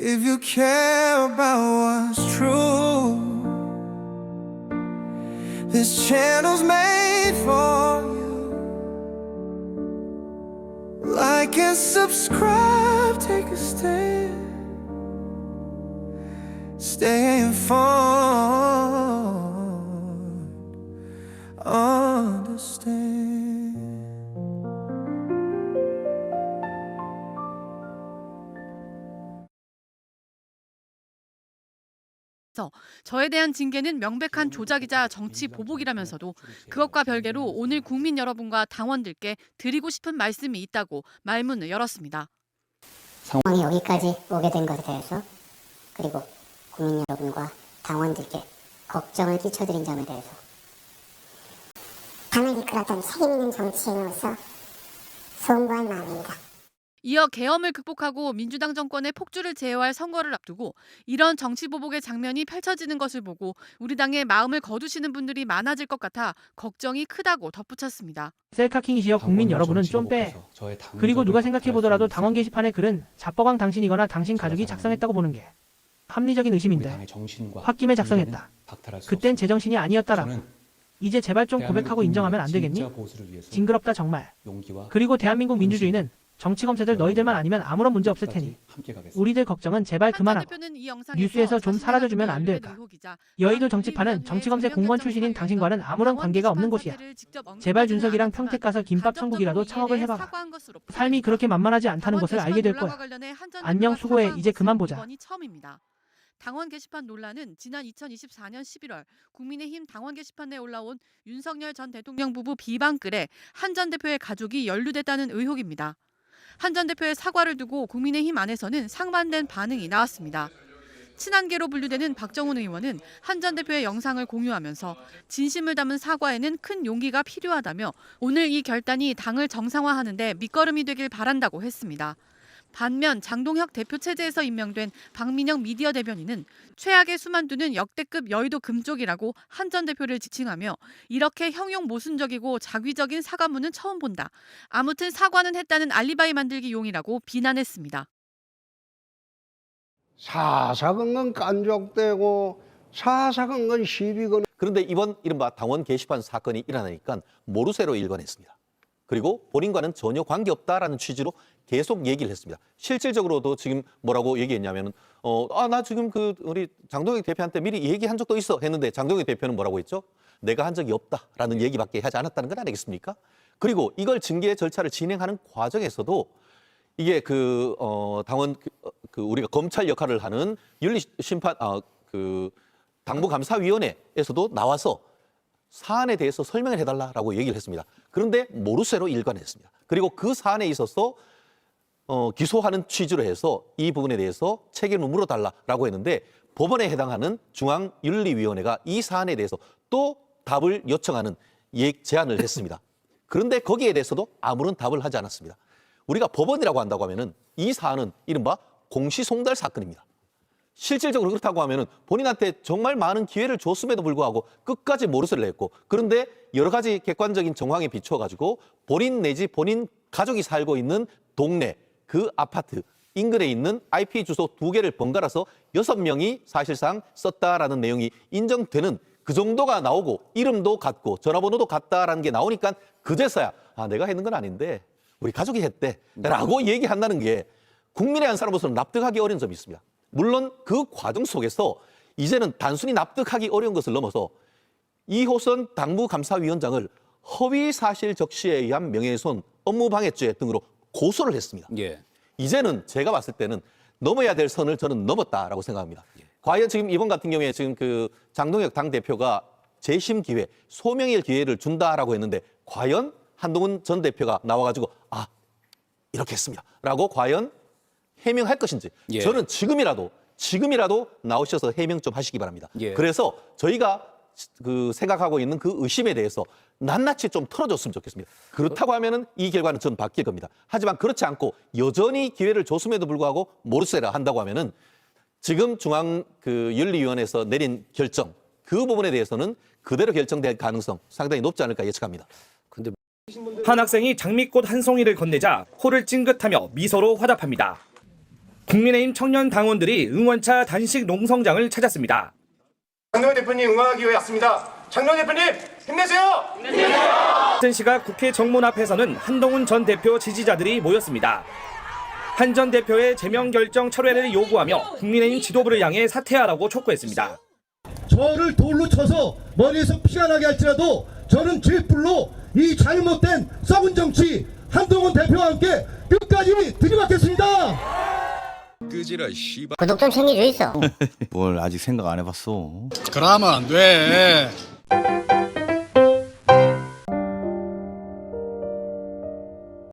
If you care about what's true, this channel's made for you. Like and subscribe, take a stand. Stay informed, understand. 저에 대한 징계는 명백한 조작이자 정치 보복이라면서도 그것과 별개로 오늘 국민 여러분과 당원들께 드리고 싶은 말씀이 있다고 말문을 열었습니다. 상황이 여기까지 오게 된 것에 대해서 그리고 국민 여러분과 당원들께 걱정을 끼쳐드린 점에 대해서 당을 이끌었던 책임 있는 정치인으로서 송구할 마음입니다. 이어 계엄을 극복하고 민주당 정권의 폭주를 제어할 선거를 앞두고 이런 정치 보복의 장면이 펼쳐지는 것을 보고 우리 당의 마음을 거두시는 분들이 많아질 것 같아 걱정이 크다고 덧붙였습니다. 셀카킹이시여 국민 여러분은 좀 빼. 그리고 누가 생각해보더라도 당원 게시판에 글은 자뻑왕 당신이거나 당신 가족이 작성했다고 보는 게 합리적인 의심인데 홧김에 작성했다. 그땐 제정신이 아니었다라고. 이제 제발 좀 고백하고 인정하면 안 되겠니? 징그럽다 정말. 그리고 대한민국 민주주의는 정치검사들 너희들만 아니면 아무런 문제 없을 테니 우리들 걱정은 제발 그만하고 뉴스에서 좀 사라져주면 안 될까? 여의도 정치판은 정치검사 공무원 출신인 당신과는 아무런 관계가 없는 곳이야. 제발 준석이랑 평택 가서 김밥 천국이라도 창업을 해봐라. 삶이 그렇게 만만하지 않다는 것을 알게 될 거야. 안녕 수고해. 이제 그만 보자. 당원 게시판 논란은 지난 2024년 11월 국민의힘 당원 게시판에 올라온 윤석열 전 대통령 부부 비방글에 한 전 대표의 가족이 연루됐다는 의혹입니다. 한 전 대표의 사과를 두고 국민의힘 안에서는 상반된 반응이 나왔습니다. 친한계로 분류되는 박정훈 의원은 한 전 대표의 영상을 공유하면서 진심을 담은 사과에는 큰 용기가 필요하다며 오늘 이 결단이 당을 정상화하는 데 밑거름이 되길 바란다고 했습니다. 반면 장동혁 대표 체제에서 임명된 박민영 미디어 대변인은 최악의 수만두는 역대급 여의도 금쪽이라고 한 전 대표를 지칭하며 이렇게 형용 모순적이고 자귀적인 사과문은 처음 본다. 아무튼 사과는 했다는 알리바이 만들기 용이라고 비난했습니다. 사사건 건 깐족되고 사사건 건 시비건. 그런데 이번 이른바 당원 게시판 사건이 일어나니까 모르쇠로 일관했습니다. 그리고 본인과는 전혀 관계없다라는 취지로 계속 얘기를 했습니다. 실질적으로도 지금 뭐라고 얘기했냐면은 나 지금 우리 장동혁 대표한테 미리 얘기한 적도 있어 했는데 장동혁 대표는 뭐라고 했죠? 내가 한 적이 없다라는 얘기밖에 하지 않았다는 건 아니겠습니까? 그리고 이걸 징계 절차를 진행하는 과정에서도 이게 당원 우리가 검찰 역할을 하는 윤리심판 당무감사위원회에서도 나와서 사안에 대해서 설명을 해달라고 얘기를 했습니다. 그런데 모르쇠로 일관했습니다. 그리고 그 사안에 있어서 기소하는 취지로 해서 이 부분에 대해서 책임을 물어달라고 했는데 법원에 해당하는 중앙윤리위원회가 이 사안에 대해서 또 답을 요청하는 제안을 했습니다. 그런데 거기에 대해서도 아무런 답을 하지 않았습니다. 우리가 법원이라고 한다고 하면은 이 사안은 이른바 공시송달 사건입니다. 실질적으로 그렇다고 하면은 본인한테 정말 많은 기회를 줬음에도 불구하고 끝까지 모르쇠를 냈고 그런데 여러 가지 객관적인 정황에 비춰가지고 본인 내지 본인 가족이 살고 있는 동네 그 아파트 인근에 있는 IP 주소 2개를 번갈아서 6명이 사실상 썼다라는 내용이 인정되는 그 정도가 나오고 이름도 같고 전화번호도 같다라는 게 나오니까 그제서야 내가 했는 건 아닌데 우리 가족이 했대라고 얘기한다는 게 국민의 한 사람으로서는 납득하기 어려운 점이 있습니다. 물론 그 과정 속에서 이제는 단순히 납득하기 어려운 것을 넘어서 이호선 당무감사위원장을 허위사실 적시에 의한 명예훼손, 업무방해죄 등으로 고소를 했습니다. 예. 이제는 제가 봤을 때는 넘어야 될 선을 저는 넘었다라고 생각합니다. 과연 지금 이번 같은 경우에 지금 장동혁 당대표가 재심 기회, 소명의 기회를 준다라고 했는데 과연 한동훈 전 대표가 나와가지고 이렇게 했습니다 라고 과연 해명할 것인지 예. 저는 지금이라도 나오셔서 해명 좀 하시기 바랍니다. 예. 그래서 저희가 생각하고 있는 그 의심에 대해서 낱낱이 좀 털어줬으면 좋겠습니다. 그렇다고 하면은 이 결과는 전 바뀔 겁니다. 하지만 그렇지 않고 여전히 기회를 줬음에도 불구하고 모르쇠라 한다고 하면은 지금 중앙윤리위원회에서 내린 결정 그 부분에 대해서는 그대로 결정될 가능성 상당히 높지 않을까 예측합니다. 근데 한 학생이 장미꽃 한 송이를 건네자 코를 찡긋하며 미소로 화답합니다. 국민의힘 청년 당원들이 응원차 단식 농성장을 찾았습니다. 장동현 대표님 응원하기 위해 왔습니다. 장동현 대표님 힘내세요! 같은 시각 국회 정문 앞에서는 한동훈 전 대표 지지자들이 모였습니다. 한 전 대표의 제명 결정 철회를 요구하며 국민의힘 지도부를 향해 사퇴하라고 촉구했습니다. 저를 돌로 쳐서 머리에서 피가 나게 할지라도 저는 쥐뿔로 이 잘못된 썩은 정치 한동훈 대표와 함께 끝까지 들이받겠습니다. 끄지라 씨발. 구독 좀 챙겨줘 있어. 뭘 아직 생각 안 해봤어. 그러면 안 돼.